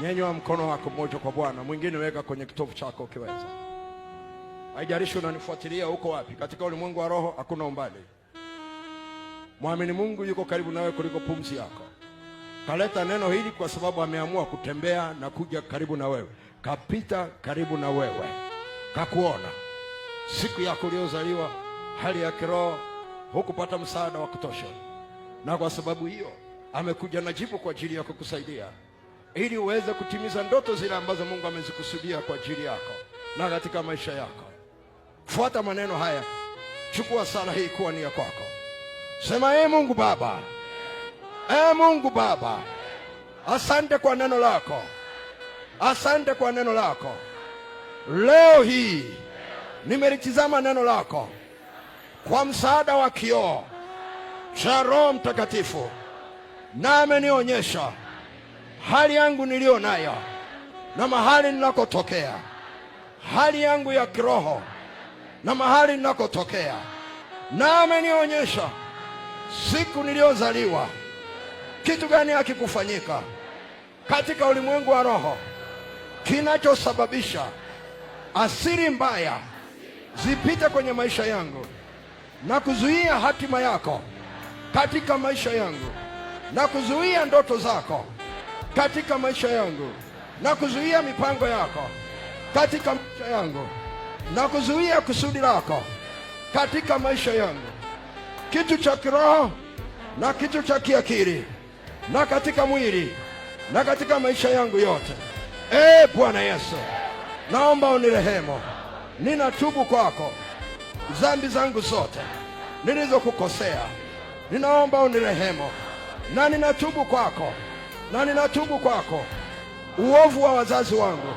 Nyanyua mkono wako mmoja kwa Bwana, mwingine weka kwenye kitovu chako ukiweza. Haijalishi unanifuatilia uko wapi, katika ulimwengu wa roho hakuna umbali. Muamini Mungu yuko karibu nawe kuliko pumzi yako. Kaleta neno hili kwa sababu ameamua kutembea na kuja karibu na wewe. Kapita karibu na wewe, kakuona siku yako uliozaliwa, hali ya kiroho hukupata msaada wa kutosha, na kwa sababu hiyo amekuja na jibu kwa ajili ya kukusaidia ili uweze kutimiza ndoto zile ambazo Mungu amezikusudia kwa ajili yako na katika maisha yako. Fuata maneno haya, chukua sala hii kuwa ni ya kwako. Sema, Mungu Baba, Mungu Baba, asante kwa neno lako, asante kwa neno lako. Leo hii nimelitizama neno lako kwa msaada wa kioo cha Roho Mtakatifu, na amenionyesha hali yangu niliyo nayo na mahali ninakotokea, hali yangu ya kiroho na mahali ninakotokea, na amenionyesha siku niliyozaliwa kitu gani hakikufanyika katika ulimwengu wa roho kinachosababisha asiri mbaya zipite kwenye maisha yangu na kuzuia hatima yako katika maisha yangu, na kuzuia ndoto zako katika maisha yangu, na kuzuia mipango yako katika maisha yangu, na kuzuia kusudi lako katika maisha yangu, kitu cha kiroho na kitu cha kiakili, na katika mwili na katika maisha yangu yote. Bwana Yesu, naomba unirehemu. Ninatubu kwako dhambi zangu zote nilizokukosea, ninaomba unirehemu, na ninatubu kwako, na ninatubu kwako uovu wa wazazi wangu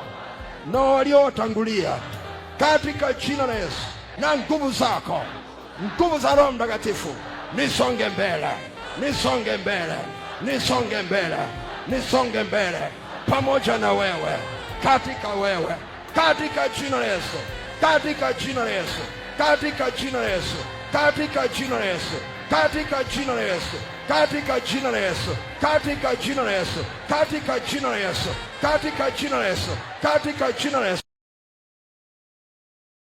na waliotangulia, katika jina la Yesu. Na nguvu zako, nguvu za Roho Mtakatifu, nisonge mbele, nisonge mbele, nisonge mbele, nisonge mbele pamoja na wewe, katika wewe, katika jina la Yesu, katika jina la Yesu, katika jina la Yesu, katika jina la Yesu, katika jina la Yesu, katika jina la Yesu, katika jina la Yesu, katika jina la Yesu, katika jina la Yesu, katika jina la Yesu.